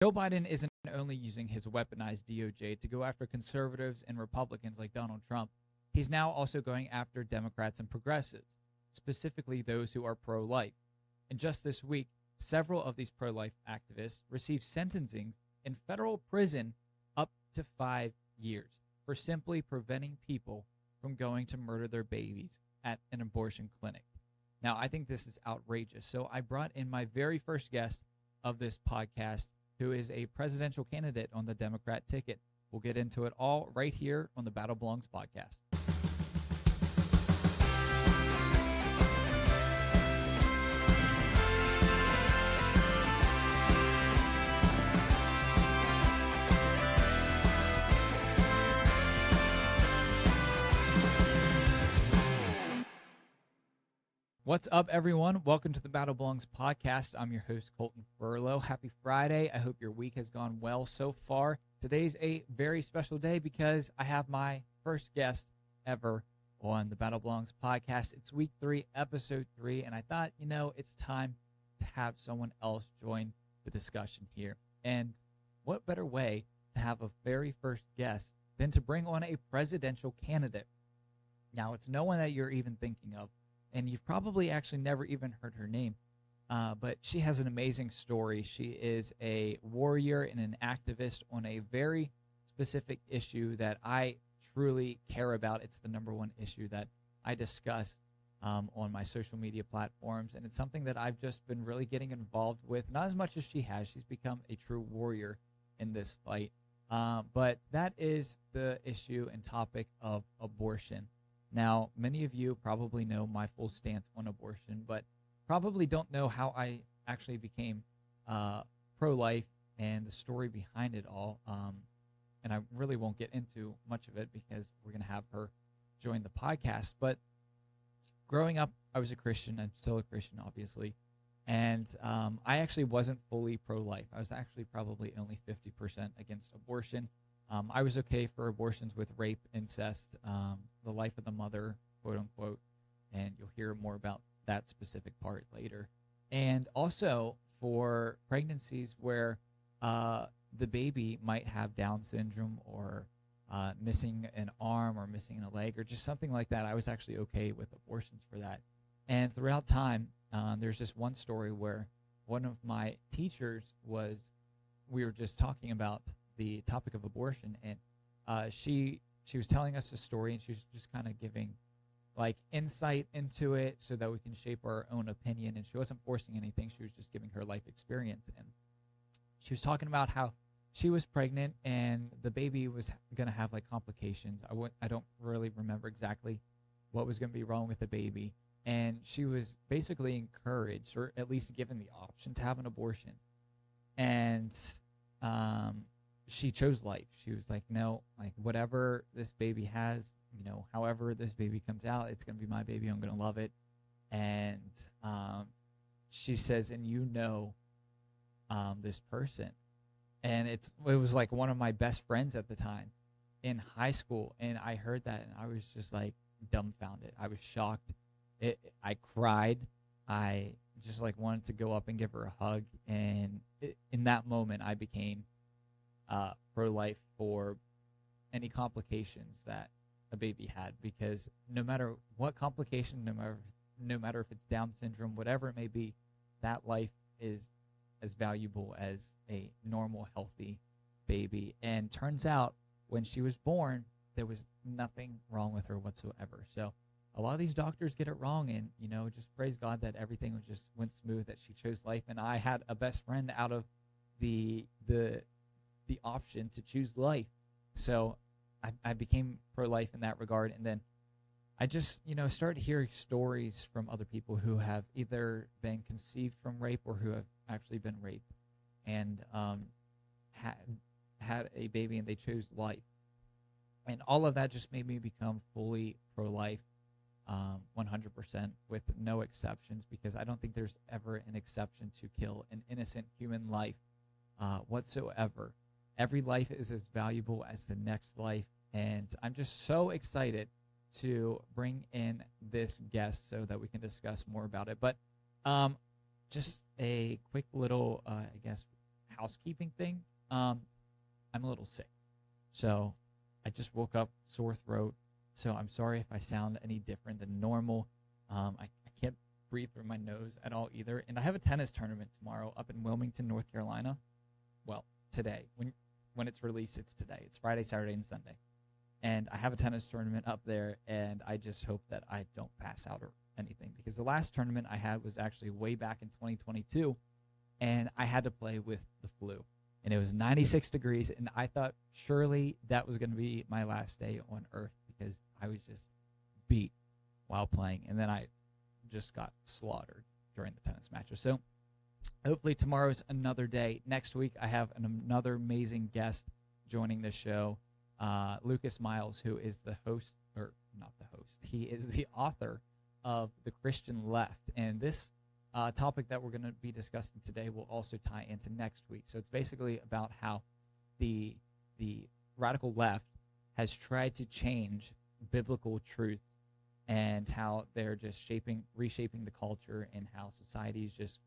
Joe Biden isn't only using his weaponized DOJ to go after conservatives and Republicans like Donald Trump, he's now also going after Democrats and progressives, specifically those who are pro life. And just this week, several of these pro life activists received sentencings in federal prison up to 5 years for simply preventing people from going to murder their babies at an abortion clinic. Now, I think this is outrageous. So I brought in my very first guest of this podcast, who is a presidential candidate on the Democrat ticket. We'll get into it all right here on the Battle Belongs podcast. What's up, everyone? Welcome to the Battle Belongs podcast. I'm your host, Coleton Furlow. Happy Friday. I hope your week has gone well so far. Today's a very special day because I have my first guest ever on the Battle Belongs podcast. It's week 3, episode 3, and I thought, it's time to have someone else join the discussion here. And what better way to have a very first guest than to bring on a presidential candidate? Now, it's no one that you're even thinking of, and you've probably actually never even heard her name, but she has an amazing story. She is a warrior and an activist on a very specific issue that I truly care about. It's the number one issue that I discuss on my social media platforms, and it's something that I've just been really getting involved with, not as much as she has. She's become a true warrior in this fight, but that is the issue and topic of abortion. Now, many of you probably know my full stance on abortion, but probably don't know how I actually became pro-life and the story behind it all. And I really won't get into much of it because we're going to have her join the podcast. But growing up, I was a Christian. I'm still a Christian, obviously. And I actually wasn't fully pro-life. I was actually probably only 50% against abortion. I was okay for abortions with rape, incest, the life of the mother, quote unquote, and you'll hear more about that specific part later. And also for pregnancies where the baby might have Down syndrome or missing an arm or missing a leg or just something like that, I was actually okay with abortions for that. And throughout time, there's just one story where one of my teachers we were just talking about the topic of abortion, and she was telling us a story, and she was just kind of giving like insight into it so that we can shape our own opinion, and she wasn't forcing anything. She was just giving her life experience, and she was talking about how she was pregnant and the baby was going to have like complications. I don't really remember exactly what was going to be wrong with the baby, and she was basically encouraged, or at least given the option, to have an abortion. And she chose life. She was like, no, like whatever this baby has, however this baby comes out, it's going to be my baby. I'm going to love it. And she says, and this person. And it was like one of my best friends at the time in high school. And I heard that and I was just like dumbfounded. I was shocked. I cried. I just like wanted to go up and give her a hug. And in that moment, I became pro-life for any complications that a baby had, because no matter what complication, no matter if it's Down syndrome, whatever it may be, that life is as valuable as a normal, healthy baby. And turns out when she was born, there was nothing wrong with her whatsoever. So a lot of these doctors get it wrong, and just praise God that everything just went smooth, that she chose life. And I had a best friend out of the option to choose life. So I became pro-life in that regard. And then I just, started hearing stories from other people who have either been conceived from rape or who have actually been raped and had a baby and they chose life. And all of that just made me become fully pro-life, 100% with no exceptions, because I don't think there's ever an exception to kill an innocent human life whatsoever. Every life is as valuable as the next life, and I'm just so excited to bring in this guest so that we can discuss more about it. But just a quick little, housekeeping thing. I'm a little sick. So I just woke up, sore throat. So I'm sorry if I sound any different than normal. I can't breathe through my nose at all either. And I have a tennis tournament tomorrow up in Wilmington, North Carolina. Well, today. When it's released, it's today. It's Friday, Saturday, and Sunday. And I have a tennis tournament up there, and I just hope that I don't pass out or anything. Because the last tournament I had was actually way back in 2022, and I had to play with the flu. And it was 96 degrees, and I thought surely that was going to be my last day on Earth because I was just beat while playing. And then I just got slaughtered during the tennis matches. So hopefully tomorrow's another day. Next week, I have another amazing guest joining the show, Lucas Miles, who is the host, or not the host, he is the author of The Christian Left. And this topic that we're going to be discussing today will also tie into next week. So it's basically about how the radical left has tried to change biblical truth and how they're just reshaping the culture, and how society is just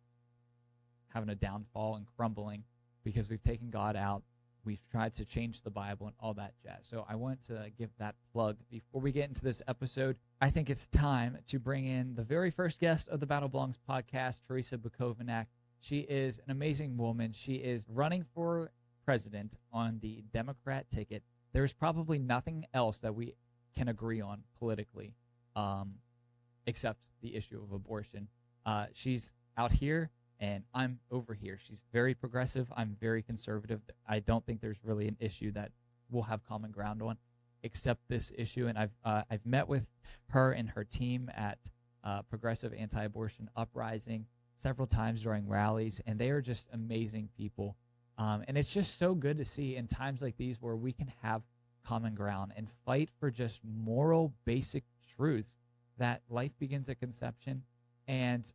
having a downfall and crumbling because we've taken God out. We've tried to change the Bible and all that jazz. So I want to give that plug. Before we get into this episode, I think it's time to bring in the very first guest of the Battle Belongs podcast, Terrisa Bukovinac. She is an amazing woman. She is running for president on the Democrat ticket. There's probably nothing else that we can agree on politically except the issue of abortion. She's out here, and I'm over here. She's very progressive. I'm very conservative. I don't think there's really an issue that we'll have common ground on except this issue. And I've met with her and her team at Progressive Anti-Abortion Uprising several times during rallies, and they are just amazing people. And it's just so good to see in times like these where we can have common ground and fight for just moral, basic truths that life begins at conception, and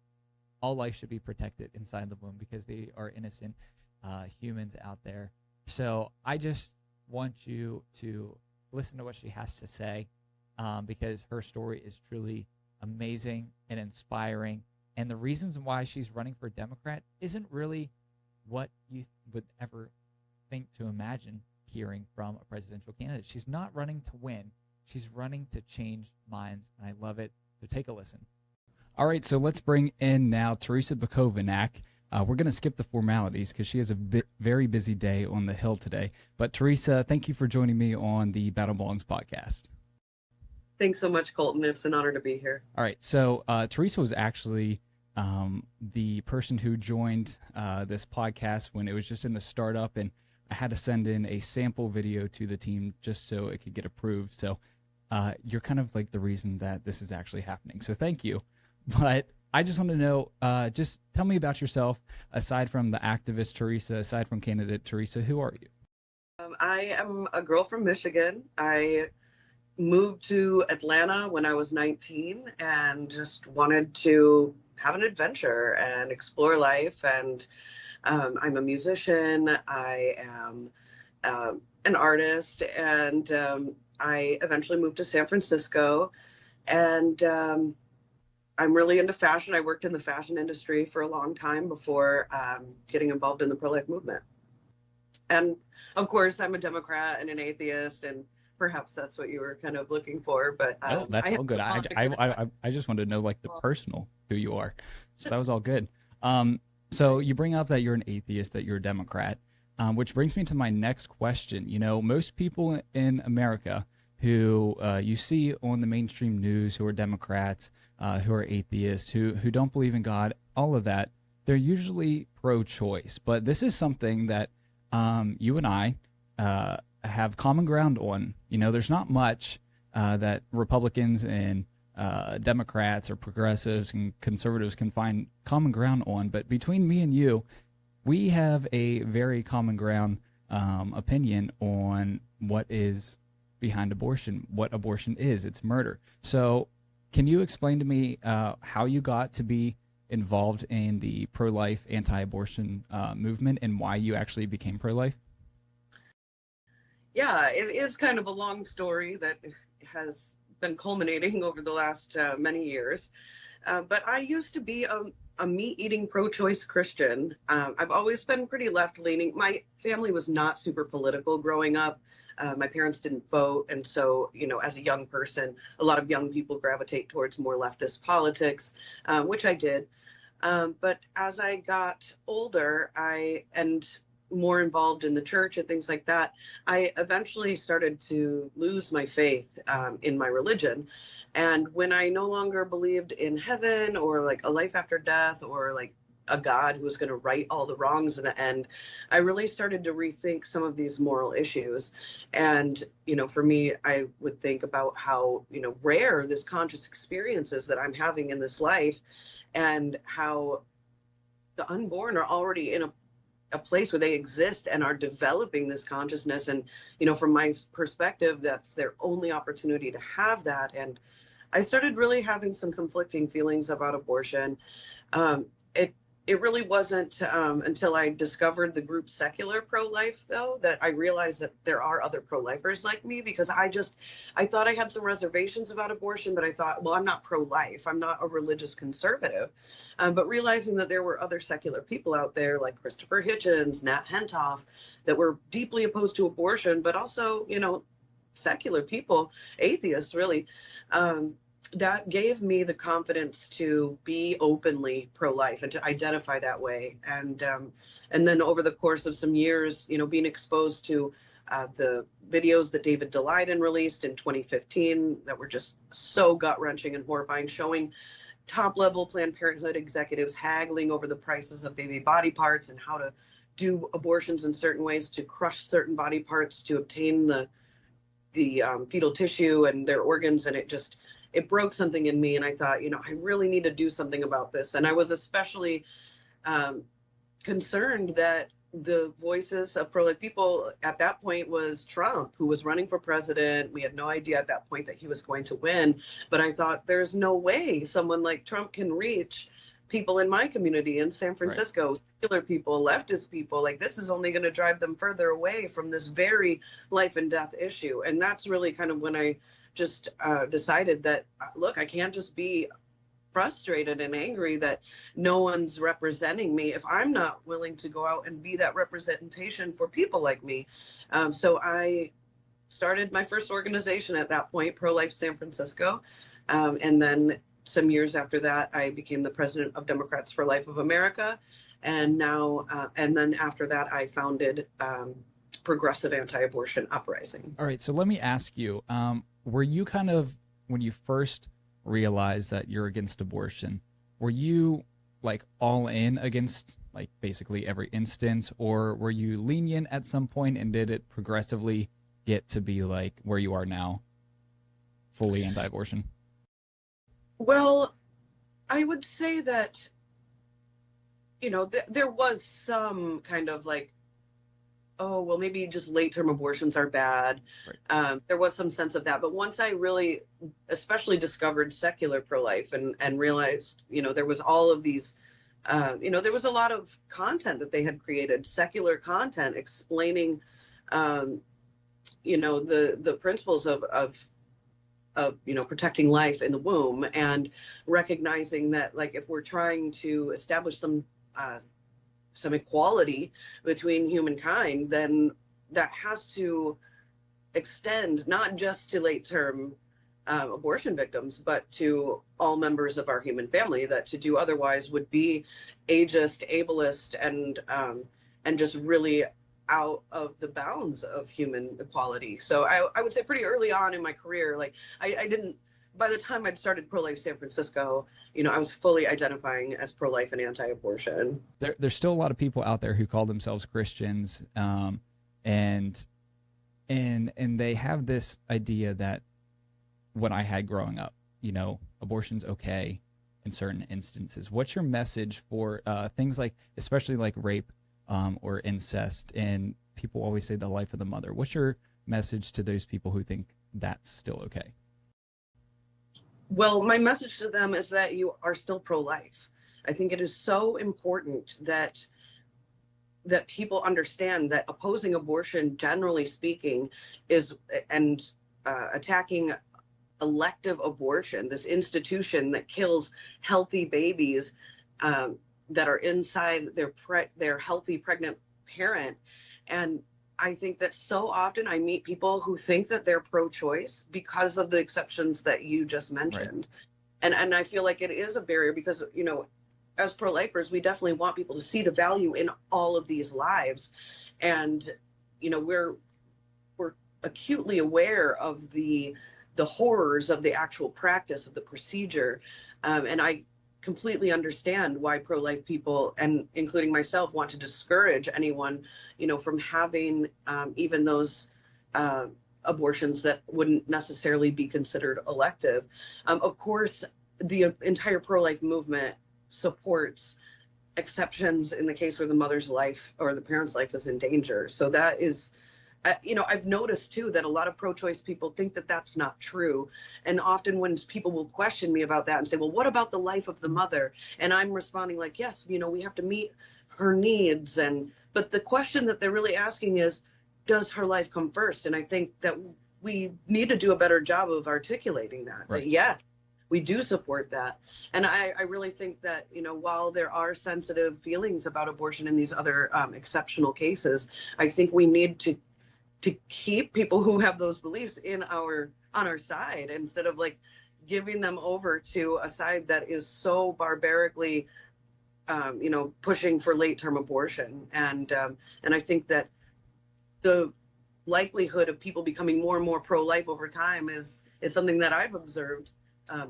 all life should be protected inside the womb because they are innocent humans out there. So I just want you to listen to what she has to say because her story is truly amazing and inspiring. And the reasons why she's running for Democrat isn't really what you would ever think to imagine hearing from a presidential candidate. She's not running to win. She's running to change minds, and I love it. So take a listen. All right, so let's bring in now Terrisa Bukovinac. We're going to skip the formalities because she has a very busy day on the Hill today. But Terrisa, thank you for joining me on the Battle Belongs podcast. Thanks so much, Colton. It's an honor to be here. All right, so Terrisa was actually the person who joined this podcast when it was just in the startup, and I had to send in a sample video to the team just so it could get approved. So you're kind of like the reason that this is actually happening. So thank you. But I just want to know, just tell me about yourself. Aside from the activist Terrisa, aside from candidate Terrisa, who are you? I am a girl from Michigan. I moved to Atlanta when I was 19 and just wanted to have an adventure and explore life. And I'm a musician. I am an artist. And I eventually moved to San Francisco. And I'm really into fashion. I worked in the fashion industry for a long time before getting involved in the pro-life movement. And of course, I'm a Democrat and an atheist, and perhaps that's what you were kind of looking for. But oh, that's all good. I just wanted to know like the personal who you are. So that was all good. So you bring up that you're an atheist, that you're a Democrat, which brings me to my next question. You know, most people in America who you see on the mainstream news who are Democrats, who are atheists, who don't believe in God, all of that, they're usually pro-choice. But this is something that you and I have common ground on. You know, there's not much that Republicans and Democrats or progressives and conservatives can find common ground on. But between me and you, we have a very common ground opinion on what is behind abortion, what abortion is. It's murder. So can you explain to me how you got to be involved in the pro-life, anti-abortion movement and why you actually became pro-life? Yeah, it is kind of a long story that has been culminating over the last many years. But I used to be a meat-eating, pro-choice Christian. I've always been pretty left-leaning. My family was not super political growing up. My parents didn't vote. And so, as a young person, a lot of young people gravitate towards more leftist politics, which I did. But as I got older, and more involved in the church and things like that, I eventually started to lose my faith in my religion. And when I no longer believed in heaven or like a life after death or like a God who was going to right all the wrongs in the end, I really started to rethink some of these moral issues. And, for me, I would think about how, rare this conscious experience is that I'm having in this life, and how the unborn are already in a place where they exist and are developing this consciousness. And, from my perspective, that's their only opportunity to have that. And I started really having some conflicting feelings about abortion. It really wasn't until I discovered the group Secular Pro-Life, though, that I realized that there are other pro-lifers like me, because I thought I had some reservations about abortion, but I thought, well, I'm not pro-life. I'm not a religious conservative. But realizing that there were other secular people out there like Christopher Hitchens, Nat Hentoff, that were deeply opposed to abortion, but also, secular people, atheists, really. That gave me the confidence to be openly pro-life and to identify that way. And then over the course of some years, being exposed to the videos that David Daleiden released in 2015 that were just so gut-wrenching and horrifying, showing top-level Planned Parenthood executives haggling over the prices of baby body parts and how to do abortions in certain ways to crush certain body parts to obtain the fetal tissue and their organs. And it broke something in me. And I thought, I really need to do something about this. And I was especially concerned that the voices of pro-life people at that point was Trump, who was running for president. We had no idea at that point that he was going to win. But I thought, there's no way someone like Trump can reach people in my community in San Francisco, right, secular people, leftist people. Like, this is only going to drive them further away from this very life and death issue. And that's really kind of when I just decided that, look, I can't just be frustrated and angry that no one's representing me if I'm not willing to go out and be that representation for people like me. So I started my first organization at that point, Pro-Life San Francisco. And then some years after that, I became the president of Democrats for Life of America. And now, and then after that, I founded Progressive Anti-Abortion Uprising. All right. So let me ask you, were you kind of, when you first realized that you're against abortion, were you like all in against like basically every instance, or were you lenient at some point, and did it progressively get to be like where you are now, fully anti-abortion? Well, I would say that, there was some kind of like, oh, well, maybe just late-term abortions are bad. Right. There was some sense of that. But once I really, especially discovered secular pro-life and realized, there was all of these, there was a lot of content that they had created, secular content explaining, the principles of protecting life in the womb, and recognizing that, like, if we're trying to establish some equality between humankind, then that has to extend not just to late-term abortion victims, but to all members of our human family. That to do otherwise would be ageist, ableist, and just really out of the bounds of human equality. So I would say pretty early on in my career, like I didn't, by the time I'd started Pro-Life San Francisco, I was fully identifying as pro-life and anti-abortion. There's still a lot of people out there who call themselves Christians, and they have this idea that what I had growing up, abortion's okay in certain instances. What's your message for things like, especially like rape or incest, and people always say the life of the mother? What's your message to those people who think that's still okay? Well, my message to them is that you are still pro-life. I think it is so important that people understand that opposing abortion, generally speaking, is attacking elective abortion, this institution that kills healthy babies, that are inside their healthy pregnant parent. And I think that so often I meet people who think that they're pro-choice because of the exceptions that you just mentioned. Right. And I feel like it is a barrier because, you know, as pro-lifers, we definitely want people to see the value in all of these lives. And, you know, we're acutely aware of the horrors of the actual practice of the procedure. And I completely understand why pro-life people, and including myself, want to discourage anyone, you know, from having even those abortions that wouldn't necessarily be considered elective. Of course, the entire pro-life movement supports exceptions in the case where the mother's life or the parent's life is in danger. So that is, you know, I've noticed too that a lot of pro-choice people think that that's not true. And often when people will question me about that and say, well, what about the life of the mother? And I'm responding like, yes, you know, we have to meet her needs. But the question that they're really asking is, does her life come first? And I think that we need to do a better job of articulating that. Right. That yes, we do support that. And I really think that, you know, while there are sensitive feelings about abortion in these other exceptional cases, I think we need to keep people who have those beliefs on our side, instead of like giving them over to a side that is so barbarically, you know, pushing for late-term abortion. And I think that the likelihood of people becoming more and more pro-life over time is something that I've observed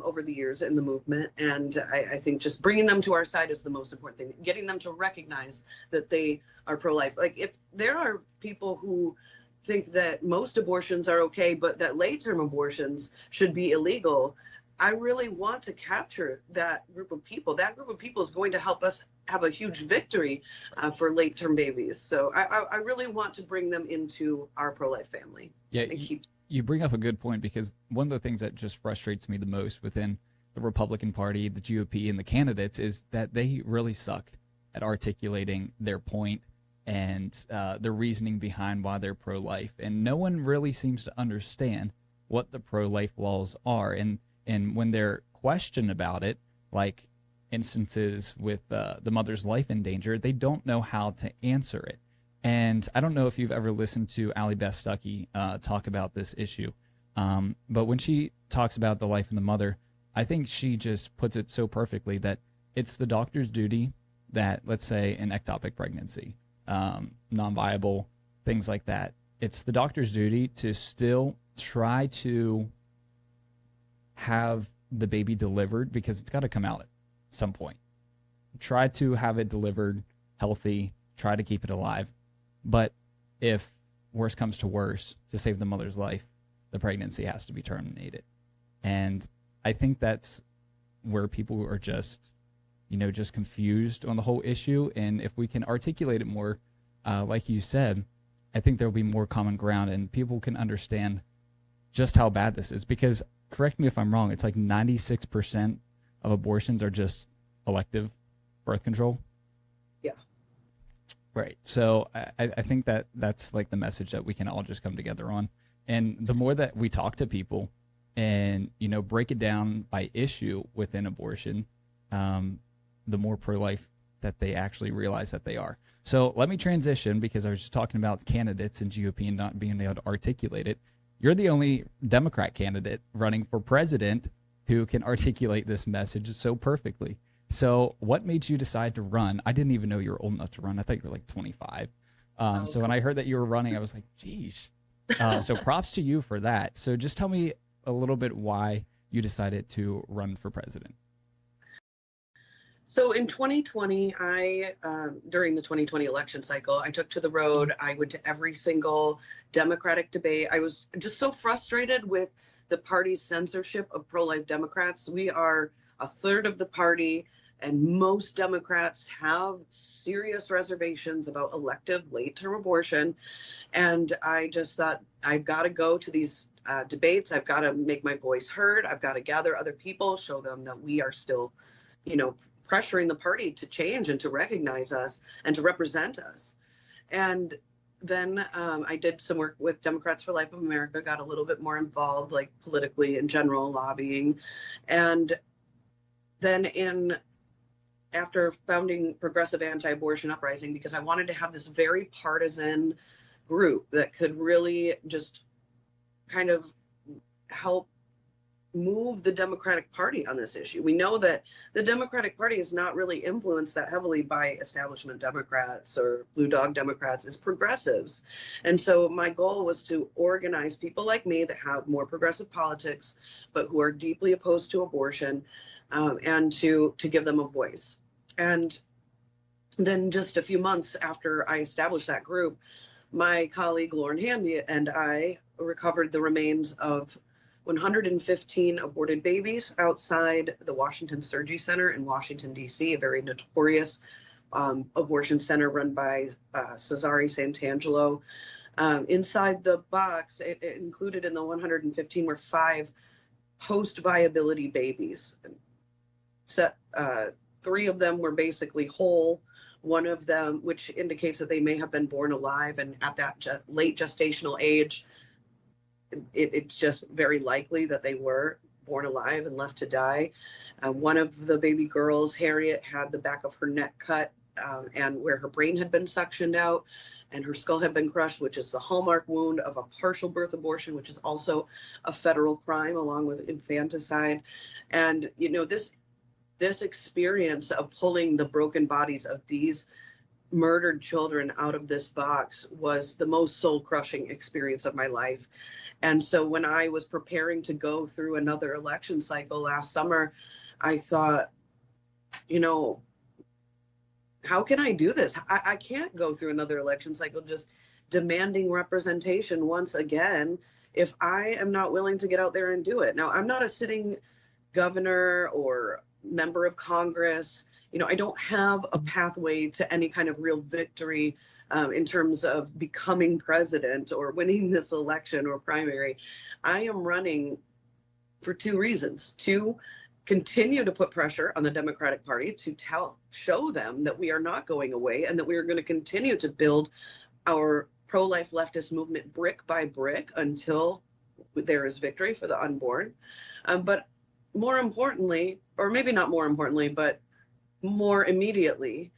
over the years in the movement. And I think just bringing them to our side is the most important thing, getting them to recognize that they are pro-life. Like if there are people who think that most abortions are okay, but that late-term abortions should be illegal, I really want to capture that group of people. That group of people is going to help us have a huge victory for late-term babies. So I really want to bring them into our pro-life family. Yeah, you bring up a good point, because one of the things that just frustrates me the most within the Republican Party, the GOP, and the candidates is that they really suck at articulating their point and the reasoning behind why they're pro-life. And no one really seems to understand what the pro-life laws are. And when they're questioned about it, like instances with the mother's life in danger, they don't know how to answer it. And I don't know if you've ever listened to Allie Beth Stuckey talk about this issue, but when she talks about the life of the mother, I think she just puts it so perfectly that it's the doctor's duty that, let's say, an ectopic pregnancy, non-viable, things like that, it's the doctor's duty to still try to have the baby delivered, because it's got to come out at some point. Try to have it delivered healthy, try to keep it alive. But if worse comes to worse, to save the mother's life, the pregnancy has to be terminated. And I think that's where people are just, you know, just confused on the whole issue. And if we can articulate it more, like you said, I think there'll be more common ground and people can understand just how bad this is. Because, correct me if I'm wrong, it's like 96% of abortions are just elective birth control. Yeah. Right. So I think that's like the message that we can all just come together on. And the more that we talk to people and, you know, break it down by issue within abortion, the more pro-life that they actually realize that they are. So let me transition, because I was just talking about candidates and GOP and not being able to articulate it. You're the only Democrat candidate running for president who can articulate this message so perfectly. So what made you decide to run? I didn't even know you were old enough to run. I thought you were like 25. So when I heard that you were running, I was like, geez. So props to you for that. So just tell me a little bit why you decided to run for president. So in 2020, during the 2020 election cycle, I took to the road. I went to every single Democratic debate. I was just so frustrated with the party's censorship of pro-life Democrats. We are a third of the party, and most Democrats have serious reservations about elective late-term abortion. And I just thought, I've got to go to these debates. I've got to make my voice heard. I've got to gather other people, show them that we are still, you know, pressuring the party to change and to recognize us and to represent us. And then I did some work with Democrats for Life of America, got a little bit more involved, like politically in general, lobbying. And then in after founding Progressive Anti-Abortion Uprising, because I wanted to have this very partisan group that could really just kind of help move the Democratic Party on this issue. We know that the Democratic Party is not really influenced that heavily by establishment Democrats or blue dog Democrats, it's progressives. And so my goal was to organize people like me that have more progressive politics, but who are deeply opposed to abortion, and to give them a voice. And then just a few months after I established that group, my colleague Lauren Handy and I recovered the remains of 115 aborted babies outside the Washington Surgery Center in Washington, D.C., a very notorious abortion center run by Cesare Santangelo. Inside the box, it included in the 115 were 5 post-viability babies. So, 3 of them were basically whole. One of them, which indicates that they may have been born alive, and at that late gestational age, it's just very likely that they were born alive and left to die. One of the baby girls, Harriet, had the back of her neck cut, and where her brain had been suctioned out and her skull had been crushed, which is the hallmark wound of a partial birth abortion, which is also a federal crime along with infanticide. And, you know, this experience of pulling the broken bodies of these murdered children out of this box was the most soul-crushing experience of my life. And so when I was preparing to go through another election cycle last summer, I thought, you know, how can I do this? I can't go through another election cycle just demanding representation once again if I am not willing to get out there and do it. Now, I'm not a sitting governor or member of Congress. You know, I don't have a pathway to any kind of real victory in terms of becoming president or winning this election or primary. I am running for 2 reasons: to continue to put pressure on the Democratic Party to show them that we are not going away and that we are going to continue to build our pro-life leftist movement brick by brick until there is victory for the unborn. But more importantly, or maybe not more importantly, but more immediately,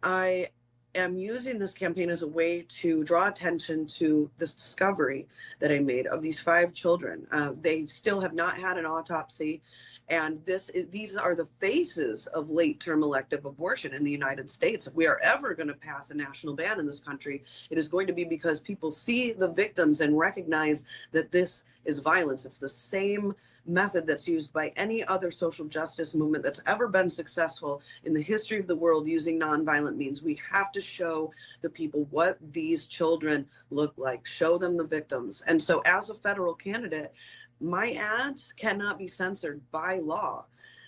I am using this campaign as a way to draw attention to this discovery that I made of these 5 children. They still have not had an autopsy, and these are the faces of late-term elective abortion in the United States. If we are ever going to pass a national ban in this country, it is going to be because people see the victims and recognize that this is violence. It's the same method that's used by any other social justice movement that's ever been successful in the history of the world using nonviolent means. We have to show the people what these children look like, show them the victims. And so as a federal candidate, my ads cannot be censored by law.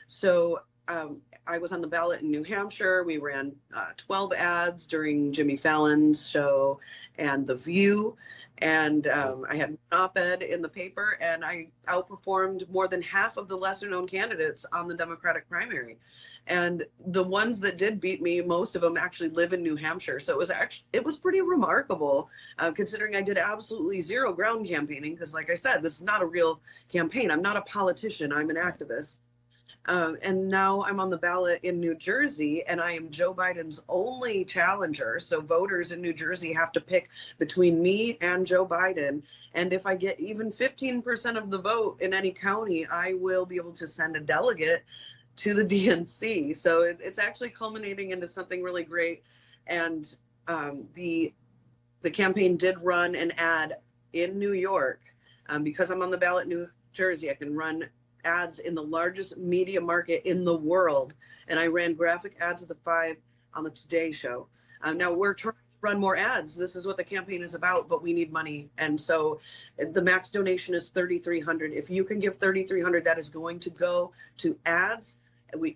So I was on the ballot in New Hampshire. We ran 12 ads during Jimmy Fallon's show and The View. And I had an op-ed in the paper, and I outperformed more than half of the lesser-known candidates on the Democratic primary. And the ones that did beat me, most of them actually live in New Hampshire. So it was pretty remarkable, considering I did absolutely zero ground campaigning, because like I said, this is not a real campaign. I'm not a politician. I'm an activist. And now I'm on the ballot in New Jersey, and I am Joe Biden's only challenger. So voters in New Jersey have to pick between me and Joe Biden. And if I get even 15% of the vote in any county, I will be able to send a delegate to the DNC. So it's actually culminating into something really great. And the campaign did run an ad in New York. Because I'm on the ballot in New Jersey, I can run ads in the largest media market in the world. And I ran graphic ads of the 5 on the Today Show. Now we're trying to run more ads. This is what the campaign is about, but we need money. And so the max donation is $3,300. If you can give $3,300, that is going to go to ads.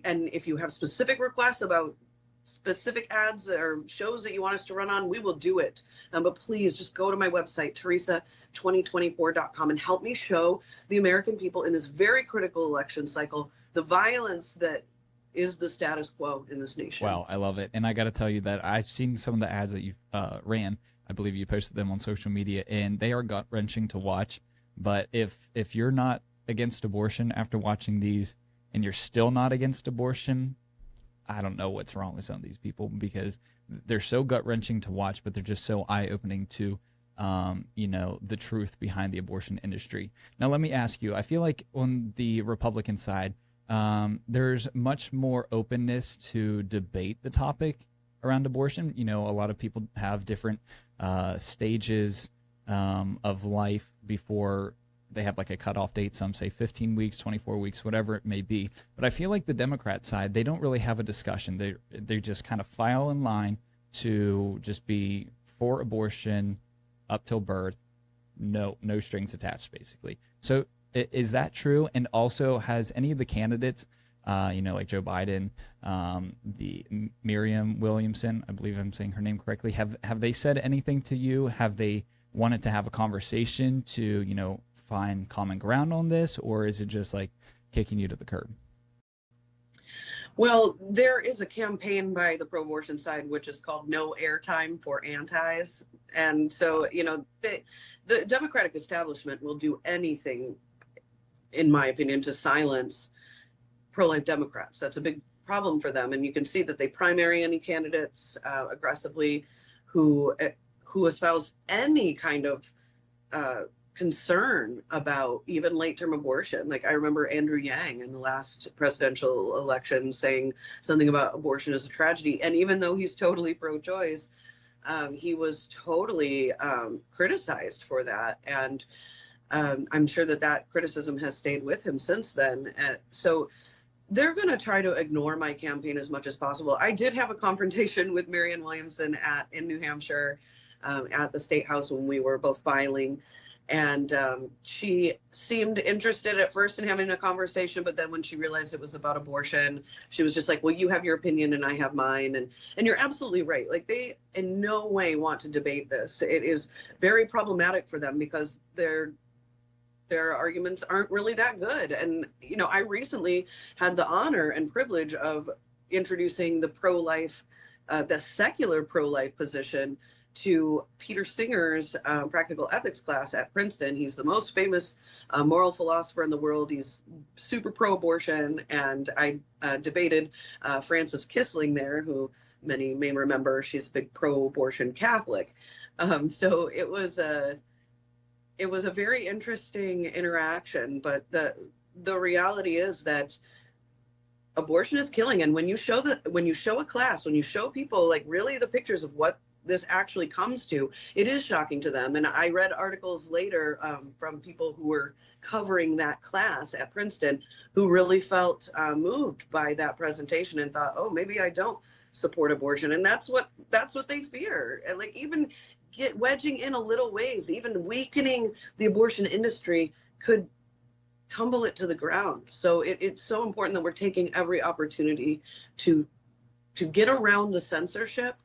And if you have specific requests about specific ads or shows that you want us to run on, we will do it. But please just go to my website, Terrisa2024.com, and help me show the American people in this very critical election cycle the violence that is the status quo in this nation. Wow, I love it. And I got to tell you that I've seen some of the ads that you've ran. I believe you posted them on social media, and they are gut-wrenching to watch. But if you're not against abortion after watching these and you're still not against abortion, I don't know what's wrong with some of these people, because they're so gut wrenching to watch, but they're just so eye opening to, the truth behind the abortion industry. Now, let me ask you, I feel like on the Republican side, there's much more openness to debate the topic around abortion. A lot of people have different stages of life before they have like a cutoff date. Some say 15 weeks, 24 weeks, whatever it may be. But I feel like the Democrat side, they don't really have a discussion. They just kind of file in line to just be for abortion up till birth, no strings attached, basically. So is that true? And also, has any of the candidates, like Joe Biden, the Miriam Williamson, I believe I'm saying her name correctly, have they said anything to you? Have they wanted to have a conversation to, find common ground on this, or is it just like kicking you to the curb? Well, there is a campaign by the pro-abortion side, which is called No Airtime for Antis. And so, the Democratic establishment will do anything, in my opinion, to silence pro-life Democrats. That's a big problem for them. And you can see that they primary any candidates aggressively who espouse any kind of concern about even late-term abortion. Like, I remember Andrew Yang in the last presidential election saying something about abortion as a tragedy. And even though he's totally pro-choice, he was totally criticized for that. And I'm sure that criticism has stayed with him since then. So they're going to try to ignore my campaign as much as possible. I did have a confrontation with Marianne Williamson in New Hampshire at the State House when we were both filing. And she seemed interested at first in having a conversation, but then when she realized it was about abortion, she was just like, well, you have your opinion and I have mine. And you're absolutely right. Like, they in no way want to debate this. It is very problematic for them because their arguments aren't really that good. And, I recently had the honor and privilege of introducing the pro-life, the secular pro-life position to Peter Singer's practical ethics class at Princeton. He's the most famous moral philosopher in the world. He's super pro-abortion, and I debated Frances Kissling there, who many may remember. She's a big pro-abortion Catholic. So it was a very interesting interaction. But the reality is that abortion is killing, and when you show a class, when you show people like really the pictures of what this actually comes to, it is shocking to them. And I read articles later from people who were covering that class at Princeton who really felt moved by that presentation and thought, oh, maybe I don't support abortion. And that's what they fear. And like, even wedging in a little ways, even weakening the abortion industry could tumble it to the ground. So it's so important that we're taking every opportunity to get around the censorship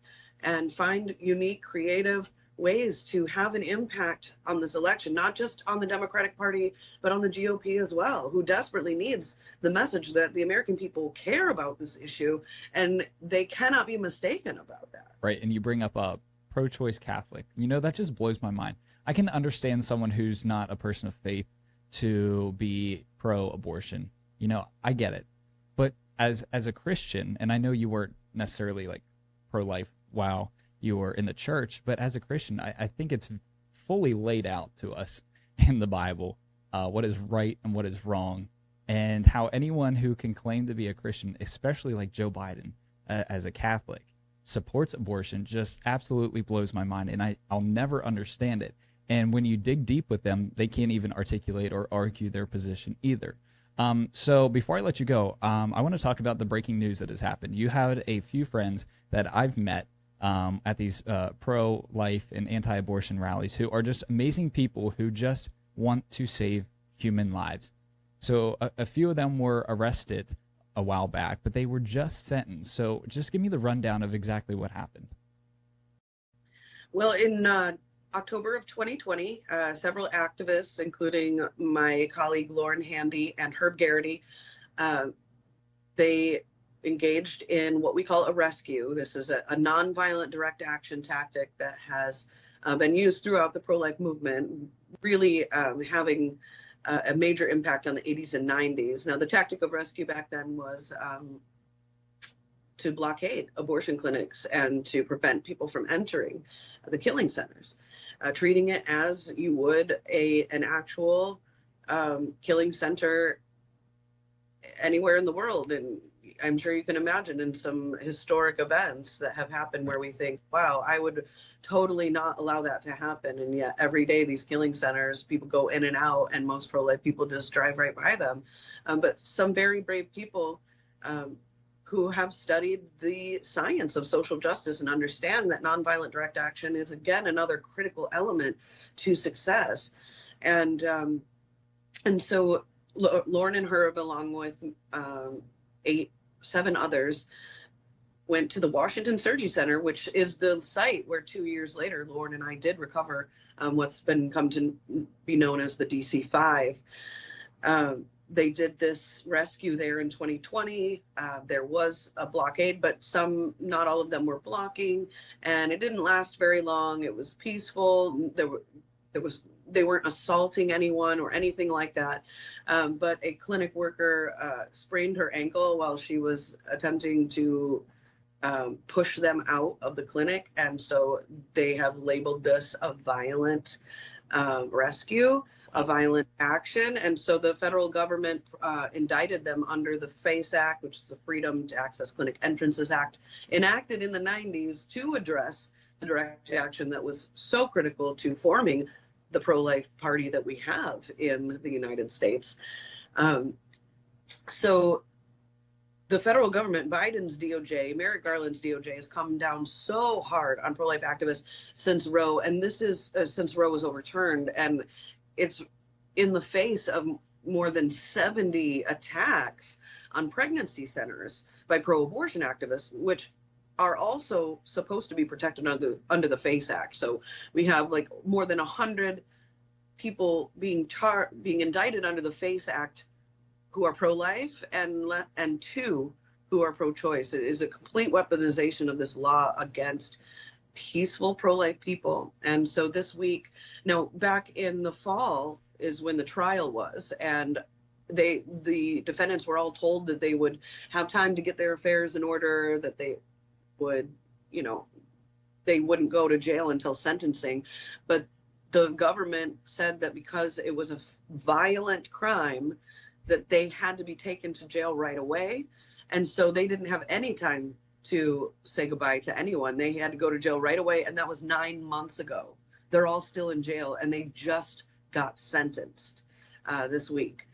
and find unique, creative ways to have an impact on this election, not just on the Democratic Party, but on the GOP as well, who desperately needs the message that the American people care about this issue, and they cannot be mistaken about that. Right, and you bring up a pro-choice Catholic. That just blows my mind. I can understand someone who's not a person of faith to be pro-abortion. I get it. But as a Christian, and I know you weren't necessarily like pro-life while you were in the church, but as a Christian, I think it's fully laid out to us in the Bible what is right and what is wrong, and how anyone who can claim to be a Christian, especially like Joe Biden as a Catholic, supports abortion just absolutely blows my mind, and I'll never understand it. And when you dig deep with them, they can't even articulate or argue their position either. So before I let you go, I want to talk about the breaking news that has happened. You had a few friends that I've met at these pro-life and anti-abortion rallies who are just amazing people who just want to save human lives. So a few of them were arrested a while back, but they were just sentenced. So just give me the rundown of exactly what happened. Well, in October of 2020, several activists, including my colleague Lauren Handy and Herb Garrity, they engaged in what we call a rescue. This is a nonviolent direct action tactic that has been used throughout the pro-life movement, really having a major impact on the 80s and 90s. Now, the tactic of rescue back then was to blockade abortion clinics and to prevent people from entering the killing centers, treating it as you would an actual killing center anywhere in the world. And I'm sure you can imagine in some historic events that have happened where we think, wow, I would totally not allow that to happen. And yet every day these killing centers, people go in and out, and most pro-life people just drive right by them. But some very brave people who have studied the science of social justice and understand that nonviolent direct action is, again, another critical element to success. And so Lauren and Herb, along with 7 others, went to the Washington Surgery Center, which is the site where 2 years later, Lauren and I did recover what's come to be known as the DC-5. They did this rescue there in 2020. There was a blockade, but not all of them were blocking, and it didn't last very long. It was peaceful. They weren't assaulting anyone or anything like that. But a clinic worker sprained her ankle while she was attempting to push them out of the clinic. And so they have labeled this a violent rescue, a violent action. And so the federal government indicted them under the FACE Act, which is the Freedom to Access Clinic Entrances Act, enacted in the 90s to address the direct action that was so critical to forming the pro-life party that we have in the United States. So the federal government, Biden's DOJ, Merrick Garland's DOJ, has come down so hard on pro-life activists since Roe, and this is since Roe was overturned, and it's in the face of more than 70 attacks on pregnancy centers by pro-abortion activists, which are also supposed to be protected under the FACE Act. So we have like more than 100 people being indicted under the FACE Act who are pro-life, and 2 who are pro-choice. It is a complete weaponization of this law against peaceful pro-life people. And so this week, back in the fall is when the trial was, and the defendants were all told that they would have time to get their affairs in order, that they would, they wouldn't go to jail until sentencing. But the government said that because it was a violent crime, that they had to be taken to jail right away. And so they didn't have any time to say goodbye to anyone. They had to go to jail right away. And that was 9 months ago. They're all still in jail, and they just got sentenced this week.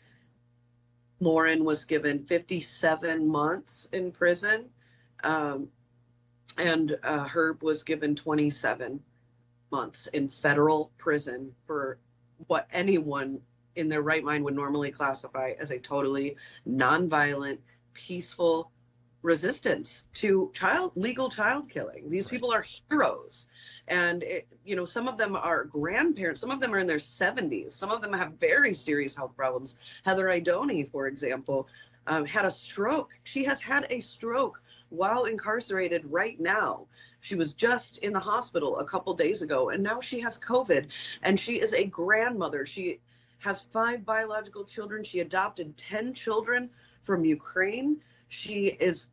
Lauren was given 57 months in prison, and Herb was given 27 months in federal prison for what anyone in their right mind would normally classify as a totally nonviolent, peaceful resistance to legal child killing. These people are heroes. And, some of them are grandparents. Some of them are in their 70s. Some of them have very serious health problems. Heather Idoni, for example, had a stroke. She has had a stroke while incarcerated right now. She was just in the hospital a couple days ago, and now she has COVID, and she is a grandmother. She has 5 biological children. She adopted 10 children from Ukraine. She is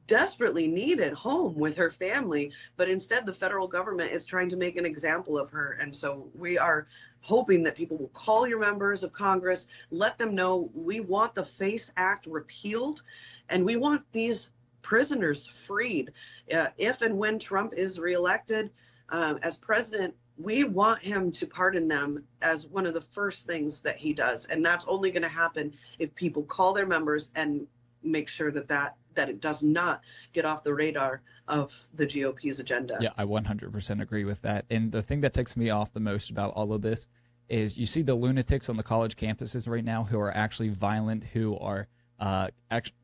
desperately needed home with her family, but instead the federal government is trying to make an example of her. And so we are hoping that people will call your members of Congress, let them know we want the FACE Act repealed, and we want these prisoners freed. If and when Trump is reelected as president, we want him to pardon them as one of the first things that he does. And that's only going to happen if people call their members and make sure that it does not get off the radar of the GOP's agenda. Yeah, I 100% agree with that. And the thing that ticks me off the most about all of this is you see the lunatics on the college campuses right now who are actually violent, who are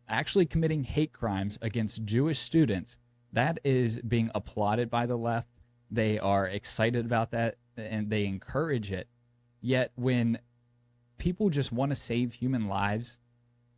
actually committing hate crimes against Jewish students. That is being applauded by the left. They are excited about that, and they encourage it. Yet when people just want to save human lives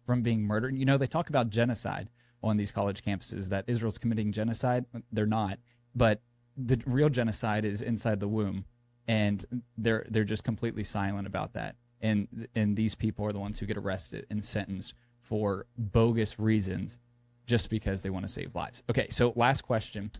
from being murdered, they talk about genocide on these college campuses, that Israel's committing genocide. They're not. But the real genocide is inside the womb, and they're just completely silent about that. And these people are the ones who get arrested and sentenced for bogus reasons. just because they want to save lives. Okay, so last question.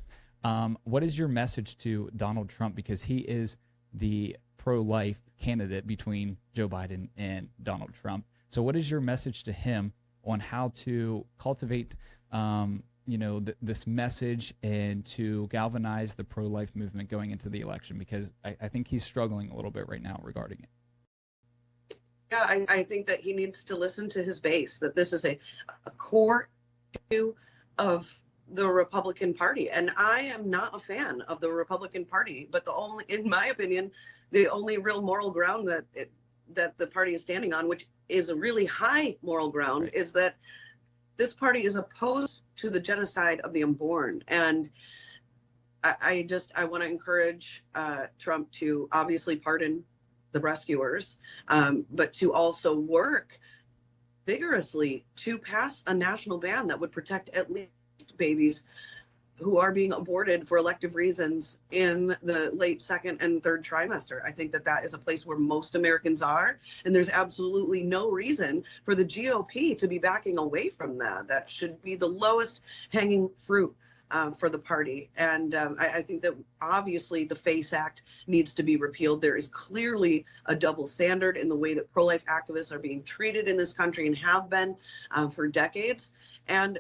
What is your message to Donald Trump? Because he is the pro-life candidate between Joe Biden and Donald Trump. So what is your message to him on how to cultivate this message and to galvanize the pro-life movement going into the election? Because I think he's struggling a little bit right now regarding it. Yeah, I think that he needs to listen to his base, that this is a core issue of the Republican Party. And I am not a fan of the Republican Party, but in my opinion, the only real moral ground that the party is standing on, which is a really high moral ground, right, is that this party is opposed to the genocide of the unborn. And I want to encourage Trump to obviously pardon the rescuers, but to also work vigorously to pass a national ban that would protect at least babies who are being aborted for elective reasons in the late second and third trimester. I think that is a place where most Americans are, and there's absolutely no reason for the GOP to be backing away from that. That should be the lowest hanging fruit for the party. And I think that obviously the FACE Act needs to be repealed. There is clearly a double standard in the way that pro-life activists are being treated in this country and have been for decades. And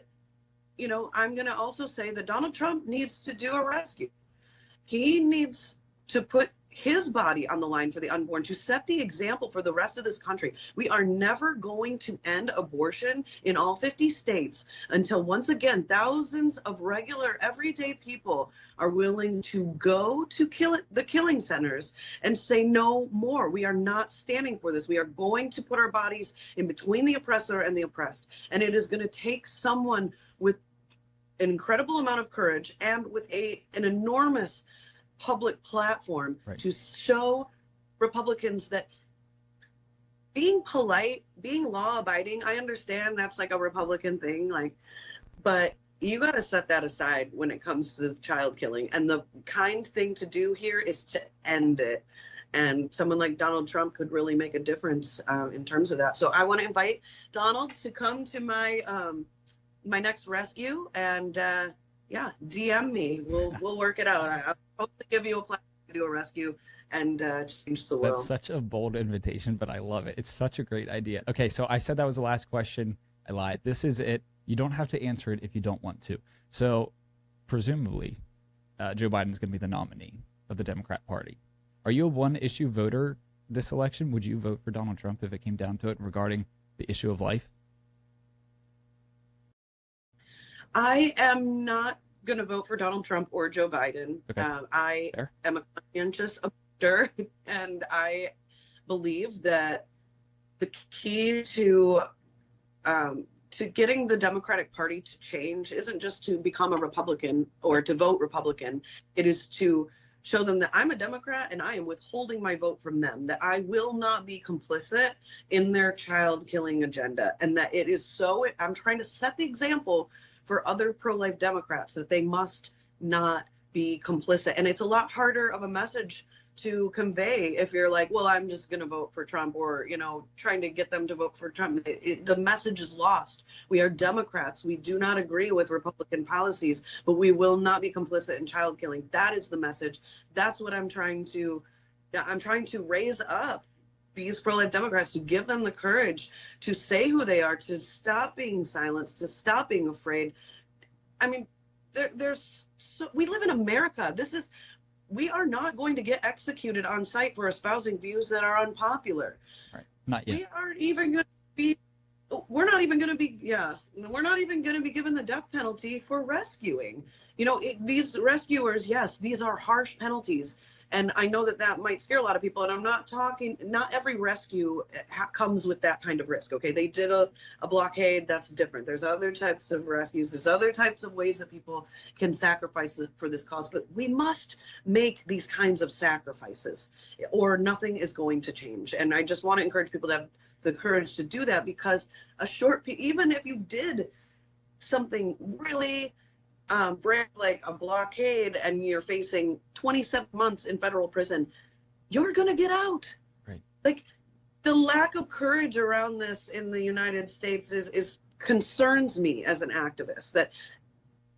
I'm going to also say that Donald Trump needs to do a rescue. He needs to put his body on the line for the unborn, to set the example for the rest of this country. We are never going to end abortion in all 50 states until, once again, thousands of regular, everyday people are willing to go to the killing centers and say no more. We are not standing for this. We are going to put our bodies in between the oppressor and the oppressed. And it is going to take someone with an incredible amount of courage and with an enormous public platform, right, to show Republicans that being polite, being law-abiding, I understand that's like a Republican thing, but you got to set that aside when it comes to child killing. And the kind thing to do here is to end it. And someone like Donald Trump could really make a difference in terms of that. So I want to invite Donald to come to my next rescue, and DM me. We'll work it out. I'll hopefully give you a plan to do a rescue and change the world. That's such a bold invitation, but I love it. It's such a great idea. Okay, so I said that was the last question. I lied. This is it. You don't have to answer it if you don't want to. So presumably, Joe Biden is going to be the nominee of the Democrat Party. Are you a one-issue voter this election? Would you vote for Donald Trump if it came down to it regarding the issue of life? I am not going to vote for Donald Trump or Joe Biden. Okay. I Fair. am a conscientious voter, and I believe that the key to getting the Democratic Party to change isn't just to become a Republican or to vote Republican. It is to show them that I'm a Democrat and I am withholding my vote from them, that I will not be complicit in their child killing agenda, and that it is so, I'm trying to set the example for other pro-life Democrats that they must not be complicit. And it's a lot harder of a message to convey if you're like, well, I'm just going to vote for Trump, or, trying to get them to vote for Trump. The message is lost. We are Democrats. We do not agree with Republican policies, but we will not be complicit in child killing. That is the message. That's what I'm trying to raise up these pro-life Democrats, to give them the courage to say who they are, to stop being silenced, to stop being afraid. I mean, we live in America. We are not going to get executed on sight for espousing views that are unpopular. Right. Not yet. We're not even going to be given the death penalty for rescuing. These rescuers, yes, these are harsh penalties. And I know that might scare a lot of people. And I'm not every rescue comes with that kind of risk. Okay. They did a blockade. That's different. There's other types of rescues. There's other types of ways that people can sacrifice for this cause. But we must make these kinds of sacrifices, or nothing is going to change. And I just want to encourage people to have the courage to do that, because even if you did something really brand like a blockade and you're facing 27 months in federal prison, you're going to get out. Right. Like, the lack of courage around this in the United States is concerns me as an activist, that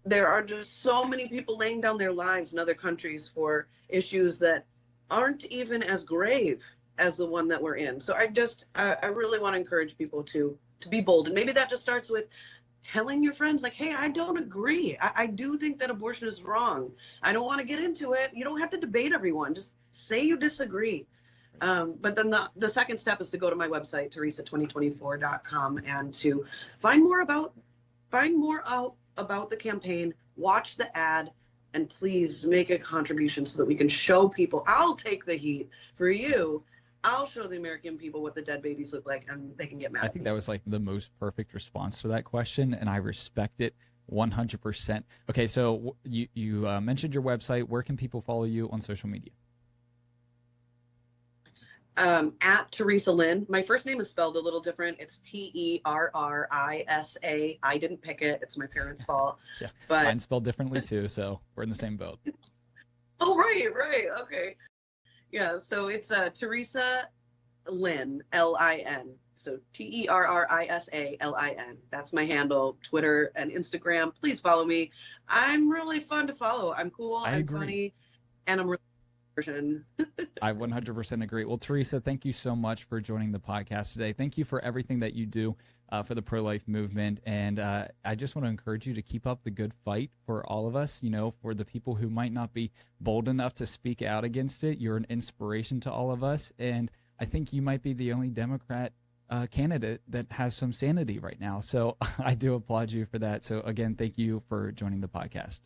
there are just so many people laying down their lives in other countries for issues that aren't even as grave as the one that we're in. So I really want to encourage people to be bold. And maybe that just starts with telling your friends, like, hey, I don't agree. I do think that abortion is wrong. I don't want to get into it. You don't have to debate everyone. Just say you disagree. But then the second step is to go to my website, Terrisa2024.com, and to find more out about the campaign, watch the ad, and please make a contribution so that we can show people. I'll take the heat for you. I'll show the American people what the dead babies look like, and they can get mad. I think that was like the most perfect response to that question, and I respect it 100%. Okay, so you mentioned your website. Where can people follow you on social media? At Terrisa Lynn. My first name is spelled a little different. It's Terrisa. I didn't pick it. It's my parents' fault. Yeah, but mine's spelled differently too, so we're in the same boat. Oh, right. Okay. Yeah, so it's Terrisa Lynn, Lin. So Terrisalin. That's my handle, Twitter and Instagram. Please follow me. I'm really fun to follow. I'm cool. I'm funny, and I'm really I 100% agree. Well, Terrisa, thank you so much for joining the podcast today. Thank you for everything that you do for the pro-life movement. And I just want to encourage you to keep up the good fight for all of us, you know, for the people who might not be bold enough to speak out against it. You're an inspiration to all of us. And I think you might be the only Democrat candidate that has some sanity right now. So I do applaud you for that. So again, thank you for joining the podcast.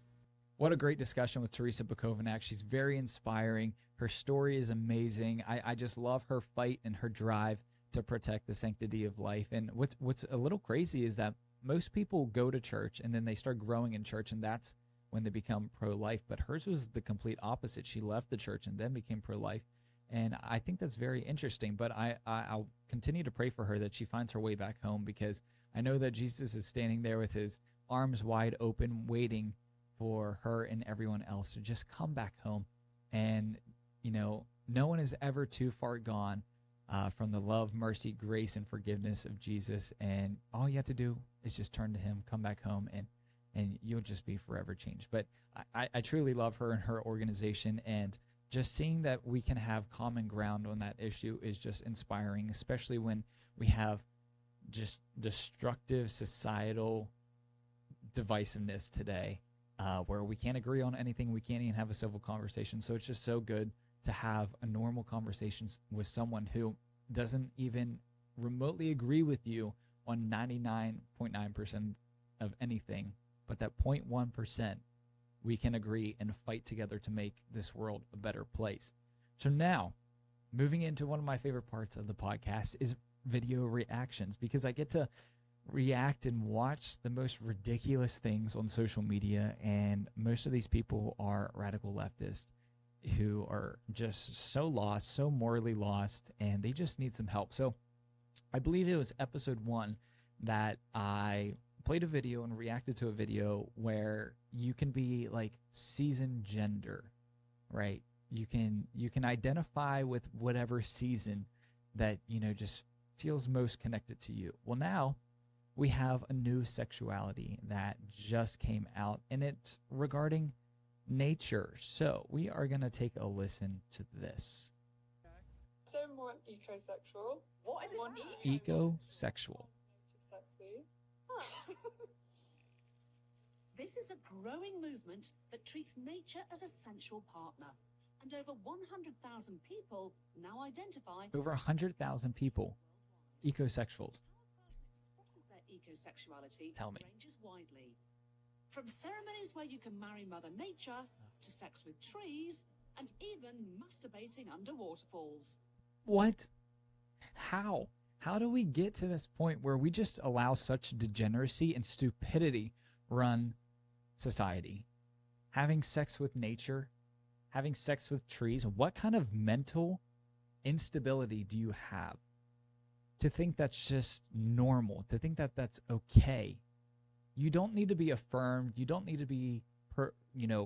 What a great discussion with Terrisa Bukovinac. She's very inspiring. Her story is amazing. I just love her fight and her drive to protect the sanctity of life. And what's a little crazy is that most people go to church and then they start growing in church, and that's when they become pro-life. But hers was the complete opposite. She left the church and then became pro-life. And I think that's very interesting. But I'll continue to pray for her that she finds her way back home, because I know that Jesus is standing there with his arms wide open, waiting for her and everyone else to just come back home. And, you know, no one is ever too far gone from the love, mercy, grace, and forgiveness of Jesus. And all you have to do is just turn to him, come back home, and you'll just be forever changed. But I truly love her and her organization, and just seeing that we can have common ground on that issue is just inspiring, especially when we have just destructive societal divisiveness today. Where we can't agree on anything, we can't even have a civil conversation. So it's just so good to have a normal conversation with someone who doesn't even remotely agree with you on 99.9% of anything, but that 0.1% we can agree and fight together to make this world a better place. So now, moving into one of my favorite parts of the podcast is video reactions, because I get to react and watch the most ridiculous things on social media, and most of these people are radical leftists who are just so lost, so morally lost, and they just need some help. So I believe it was episode 1 that I played a video and reacted to a video where you can be like season gender, right? You can identify with whatever season that, you know, just feels most connected to you. Well, now we have a new sexuality that just came out, and it's regarding nature. So we are going to take a listen to this. Someone ecosexual. What is it? Ecosexual. Sexy. This is a growing movement that treats nature as a sensual partner. And over 100,000 people now identify... Over 100,000 people, ecosexuals. Ecosexuality Tell me. ranges widely, from ceremonies where you can marry Mother Nature to sex with trees and even masturbating under waterfalls. What? How do we get to this point where we just allow such degeneracy and stupidity run society? Having sex with nature, having sex with trees, what kind of mental instability do you have to think that's just normal, to think that that's okay? You don't need to be affirmed. You don't need to be,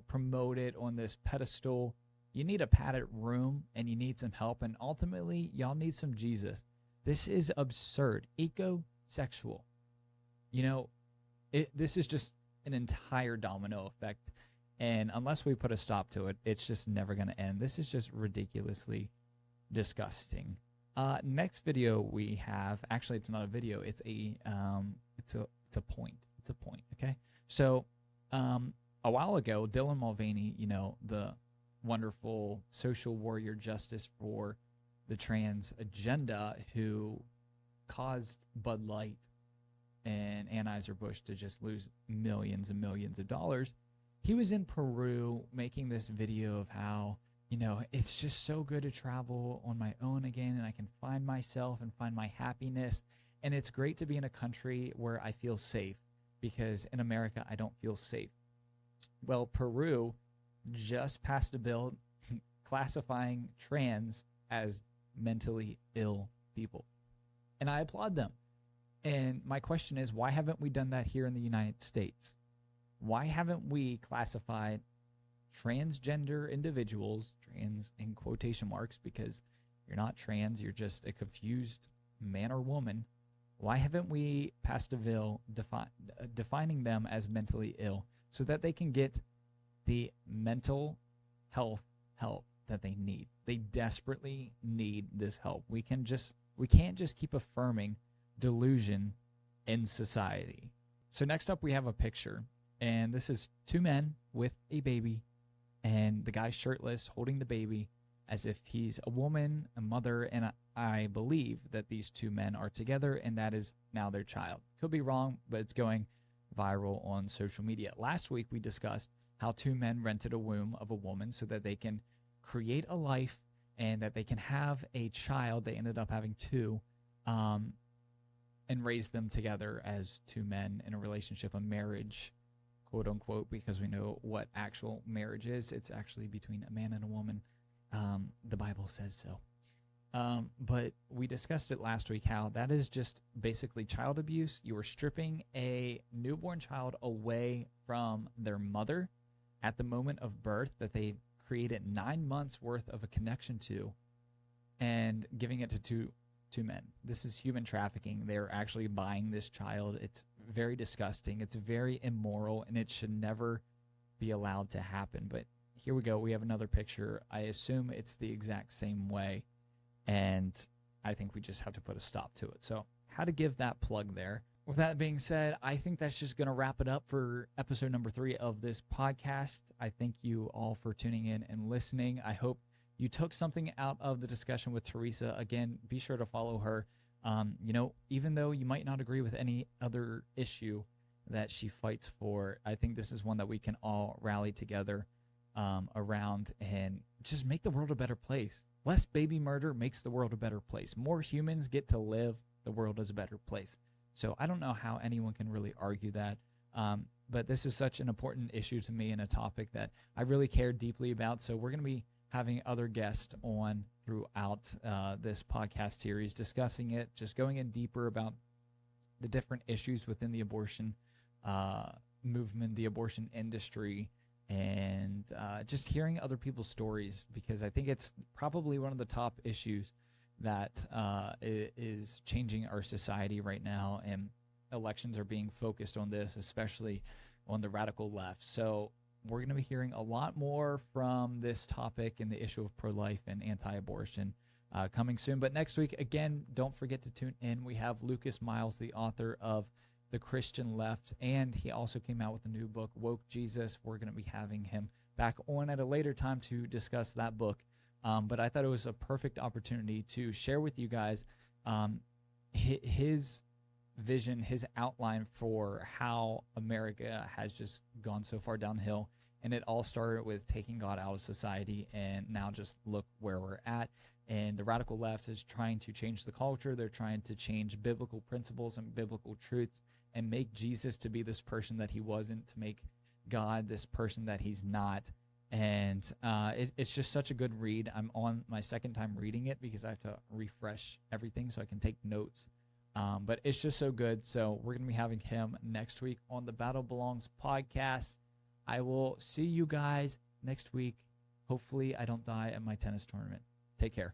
promoted on this pedestal. You need a padded room, and you need some help, and ultimately, y'all need some Jesus. This is absurd. Ecosexual. this is just an entire domino effect. And unless we put a stop to it, it's just never going to end. This is just ridiculously disgusting. Next video we have, actually, it's not a video. It's a point. It's a point. Okay. So, a while ago, Dylan Mulvaney, the wonderful social warrior justice for the trans agenda, who caused Bud Light and Anheuser-Busch to just lose millions and millions of dollars. He was in Peru making this video of how, it's just so good to travel on my own again, and I can find myself and find my happiness. And it's great to be in a country where I feel safe, because in America, I don't feel safe. Well, Peru just passed a bill classifying trans as mentally ill people. And I applaud them. And my question is, why haven't we done that here in the United States? Why haven't we classified transgender individuals, trans in quotation marks, because you're not trans, you're just a confused man or woman. Why haven't we passed a bill defining them as mentally ill so that they can get the mental health help that they need? They desperately need this help. We can't just keep affirming delusion in society. So next up we have a picture, and this is two men with a baby, and the guy's shirtless holding the baby as if he's a woman, a mother, and I believe that these two men are together, and that is now their child. Could be wrong, but it's going viral on social media. Last week we discussed how two men rented a womb of a woman so that they can create a life and that they can have a child. They ended up having two, and raise them together as two men in a relationship, a marriage, quote unquote, because we know what actual marriage is. It's actually between a man and a woman. The Bible says so. But we discussed it last week, how that is just basically child abuse. You are stripping a newborn child away from their mother at the moment of birth that they created 9 months worth of a connection to, and giving it to two men. This is human trafficking. They're actually buying this child. It's very disgusting. It's very immoral, and it should never be allowed to happen. But here we go. We have another picture. I assume it's the exact same way, and I think we just have to put a stop to it. So how to give that plug there. With that being said, I think that's just going to wrap it up for episode number 3 of this podcast. I thank you all for tuning in and listening. I hope you took something out of the discussion with Terrisa. Again, be sure to follow her. Even though you might not agree with any other issue that she fights for, I think this is one that we can all rally together around and just make the world a better place. Less baby murder makes the world a better place. More humans get to live, the world is a better place. So I don't know how anyone can really argue that. But this is such an important issue to me and a topic that I really care deeply about. So we're going to be having other guests on throughout this podcast series discussing it, just going in deeper about the different issues within the abortion movement, the abortion industry, and just hearing other people's stories, because I think it's probably one of the top issues that is changing our society right now, and elections are being focused on this, especially on the radical left. So we're going to be hearing a lot more from this topic and the issue of pro-life and anti-abortion coming soon. But next week, again, don't forget to tune in. We have Lucas Miles, the author of The Christian Left, and he also came out with a new book, Woke Jesus. We're going to be having him back on at a later time to discuss that book. But I thought it was a perfect opportunity to share with you guys his vision, his outline for how America has just gone so far downhill. And it all started with taking God out of society, and now just look where we're at. And the radical left is trying to change the culture. They're trying to change biblical principles and biblical truths and make Jesus to be this person that he wasn't, to make God this person that he's not. And it's just such a good read. I'm on my second time reading it because I have to refresh everything so I can take notes. But it's just so good. So we're going to be having him next week on the Battle Belongs podcast. I will see you guys next week. Hopefully I don't die at my tennis tournament. Take care.